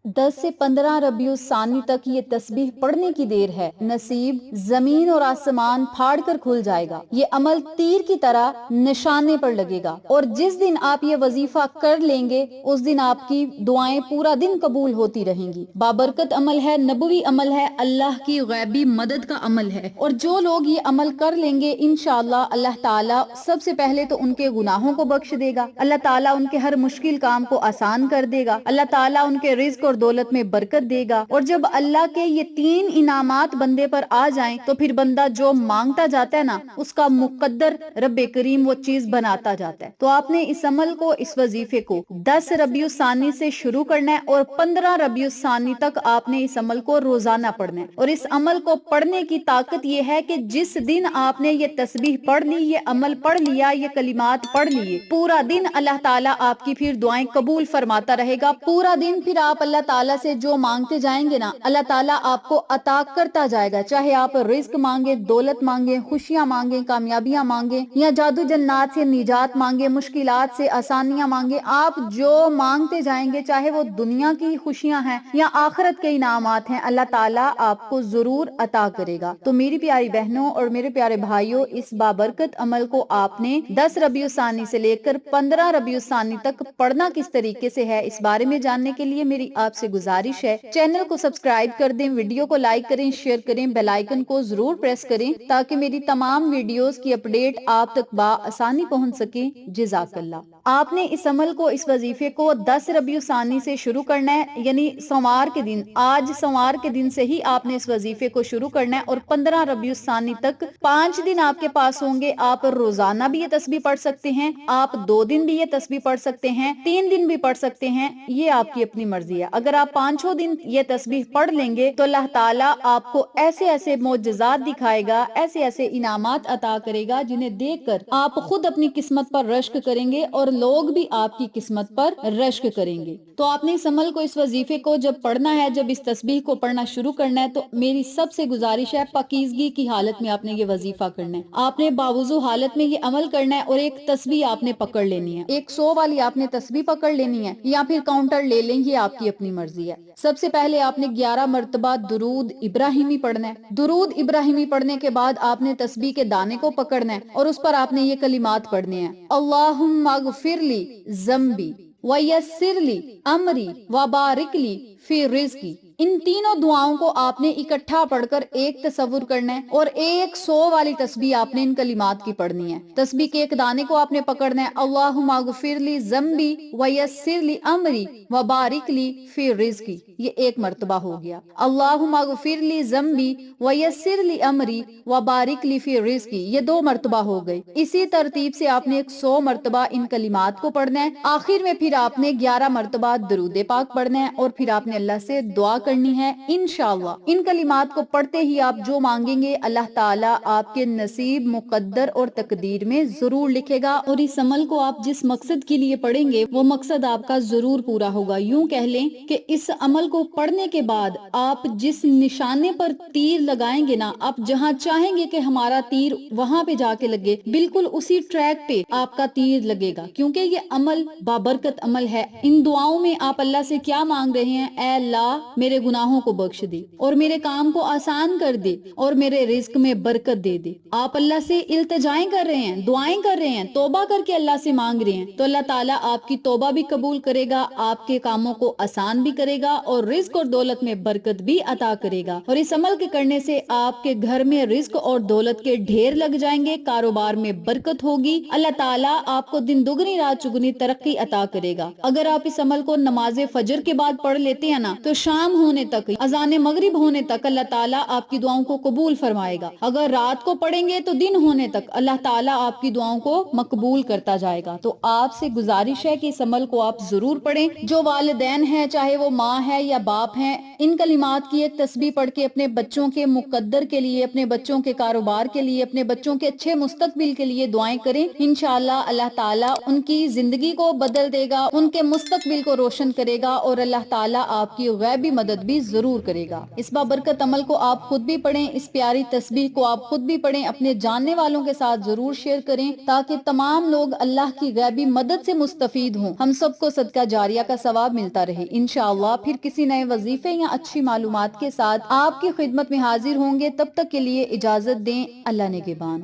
10 से 15 रबीउ सानी तक ये तस्बीह पढ़ने की देर है। नसीब, जमीन और आसमान फाड़ कर खुल जाएगा। ये अमल तीर की तरह निशाने पर लगेगा और जिस दिन आप ये वजीफा कर लेंगे उस दिन आपकी दुआएं पूरा दिन कबूल होती रहेंगी। बाबरकत अमल है, नबवी अमल है, अल्लाह की गैबी मदद का अमल है और जो लोग ये अमल कर लेंगे इंशाअल्लाह अल्लाह ताला सबसे पहले तो उनके गुनाहों को बख्श देगा, अल्लाह ताला उनके हर मुश्किल काम को आसान कर देगा, अल्लाह ताला उनके रिज्क और दौलत में बरकत देगा। और जब अल्लाह के ये 3 इनामात बंदे पर आ जाएं तो फिर बंदा जो मांगता जाता है ना उसका मुकद्दर रब्बे करीम वो चीज बनाता जाता है। तो आपने इस अमल को, इस वजीफे को 10 रबीउ सानी से शुरू करना है और 15 रबीउ सानी तक आपने इस अमल को रोजाना पढ़ना है। और इस अमल को पढ़ने की ताकत ये है कि जिस दिन आपने ये तस्बीह पढ़ ली, ये अमल पढ़ लिया, ये कलिमात पढ़ लिए, पूरा दिन अल्लाह ताला आपकी फिर दुआएं कबूल फरमाता रहेगा। पूरा दिन फिर आप अल्लाह ताला से जो मांगते जाएंगे ना अल्लाह ताला आपको अता करता जाएगा। चाहे आप रिस्क मांगे, दौलत मांगे, खुशियां मांगे, कामयाबियां मांगे या जादू जन्नात से निजात मांगे, मुश्किलात से आसानियां मांगे, आप जो मांगते जाएंगे चाहे वो दुनिया की खुशियां हैं या आखिरत के इनामात हैं, अल्लाह ताला आपको जरूर अता करेगा। तो मेरी प्यारी बहनों और मेरे प्यारे भाइयों, इस बाबरकत अमल को आपने 10 रबीउ सानी से लेकर 15 रबीउ सानी तक पढ़ना किस तरीके से है, इस बारे में जानने के लिए मेरी आपसे गुजारिश है चैनल को सब्सक्राइब कर दें, वीडियो को लाइक करें, शेयर करें, बेल आइकन को जरूर प्रेस करें ताकि मेरी तमाम वीडियोस की अपडेट आप तक आसानी पहुंच सके। जज़ाकल्लाह। आपने इस अमल को, इस वजीफे को 10 रबीउ सानी से शुरू करना है, यानी सोमवार के दिन, आज सोमवार के दिन से ही आपने इस वजीफे को शुरू करना है और 15 रबीउ सानी तक 5 दिन आपके पास होंगे। आप रोजाना भी ये तस्बीह पढ़ सकते हैं, आप 2 दिन भी ये तस्बीह पढ़ सकते हैं, 3 दिन भी पढ़ सकते हैं, ये आपकी अपनी मर्जी है। अगर आप 5 दिन ये तस्बीह पढ़ लेंगे तो अल्लाह ताला आपको ऐसे ऐसे मोजज़ात दिखाएगा, ऐसे ऐसे इनामात अता करेगा जिन्हें देखकर आप खुद अपनी किस्मत पर रश्क करेंगे और लोग भी आपकी किस्मत पर रश्क करेंगे। तो आपने इस अमल को, इस वजीफे को जब पढ़ना है, जब इस तस्बीह को पढ़ना शुरू करना है तो मेरी सबसे गुजारिश है पाकीज़गी की हालत में आपने ये वजीफा करना है। आपने बावुज़ू हालत में ये अमल करना है और एक तस्बीह आपने पकड़ लेनी है, एक 100 वाली आपने तस्बीह पकड़ लेनी है या फिर काउंटर ले लें, ये आपकी अपनी मर्जी है। सबसे पहले आपने 11 मर्तबा दुरूद इब्राहिमी पढ़ना है। दुरूद इब्राहिमी पढ़ने के बाद आपने तस्बीह के दाने को पकड़ना है और उस पर आपने ये कलिमात पढ़ने हैं, अल्लाहुम्मा गफिरली ज़म्बी वयस्सिरली अमरी वबारिकली फी रिज़्की। इन तीनों दुआओं को आपने इकट्ठा पढ़कर एक तसव्वुर करना है और एक 100 वाली तस्बीह आपने इन कलिमात की पढ़नी है। तस्बीह के एक दाने को आपने पकड़ना है, अल्लाहुम्मा गफिरली ज़म्बी वयस्सिरली अमरी वबारिकली फी रिज़्की। ये एक मर्तबा हो गया, अल्लाहुम्मा गफिरली ज़म्बी वयस्सिरली अमरी वबारिकली फी रिज़्की, ये 2 मर्तबा हो गए। इसी तरतीब से आपने एक 100 मर्तबा इन कलिमात को पढ़ना है। आखिर में फिर आपने 11 मर्तबा दरूद पाक पढ़ना है और फिर आपने अल्लाह से दुआ करनी है। इंशाअल्लाह इन कलिमात को पढ़ते ही आप जो मांगेंगे अल्लाह ताला आपके नसीब, मुकद्दर और तकदीर में जरूर लिखेगा और इस अमल को आप जिस मकसद के लिए पढ़ेंगे वो मकसद आपका जरूर पूरा होगा। यूं कह लें कि इस अमल को पढ़ने के बाद आप जिस निशाने पर तीर लगाएंगे ना, आप जहां चाहेंगे कि हमारा तीर वहां पे जाके लगे, बिल्कुल उसी ट्रैक पे आपका तीर लगेगा, क्योंकि ये अमल बाबरकत अमल है। इन दुआओं में आप अल्लाह से क्या मांग रहे हैं? ऐ अल्लाह मेरे गुनाहों को बख्श दे और मेरे काम को आसान कर दे और मेरे रिस्क में बरकत दे दे। आप अल्लाह से इल्तिजाएं कर रहे हैं, दुआएं कर रहे हैं, तौबा करके अल्लाह से मांग रहे हैं, तो अल्लाह ताला आपकी तौबा भी कबूल करेगा, आपके कामों को आसान भी करेगा और रिस्क और दौलत में बरकत भी अता करेगा। और इस अमल के करने से आपके घर में रिस्क और दौलत के ढेर लग जाएंगे, कारोबार में बरकत होगी, अल्लाह ताला आपको दिन दुगनी रात चुगनी तरक्की अता करेगा। अगर आप इस अमल को नमाज फजर के बाद पढ़ लेते हैं ना तो शाम होने तक, अजान मगरिब होने तक अल्लाह ताला आपकी दुआओं को कबूल फरमाएगा। अगर रात को पढ़ेंगे तो दिन होने तक अल्लाह ताला आपकी दुआओं को मकबूल करता जाएगा। तो आपसे गुजारिश है कि इस अमल को आप जरूर पढ़ें। जो वालिदैन हैं, चाहे वो माँ है या बाप हैं, इन कलिमात की एक तस्बीह पढ़ के अपने बच्चों के मुकद्दर के लिए, अपने बच्चों के कारोबार के लिए, अपने बच्चों के अच्छे मुस्तकबिल के लिए दुआएं करें। इंशाअल्लाह अल्लाह ताला उनकी जिंदगी को बदल देगा, उनके मुस्तकबिल को रोशन करेगा और अल्लाह ताला आपकी गैबी मदद مدد بھی ضرور کرے گا۔ اس بابرکت عمل کو آپ خود بھی پڑھیں، اس پیاری تسبیح کو آپ خود بھی پڑھیں، اپنے جاننے والوں کے ساتھ ضرور شیئر کریں تاکہ تمام لوگ اللہ کی غیبی مدد سے مستفید ہوں، ہم سب کو صدقہ جاریہ کا ثواب ملتا رہے۔ انشاءاللہ پھر کسی نئے وظیفے یا اچھی معلومات کے ساتھ آپ کی خدمت میں حاضر ہوں گے، تب تک کے لیے اجازت دیں، اللہ نگہبان۔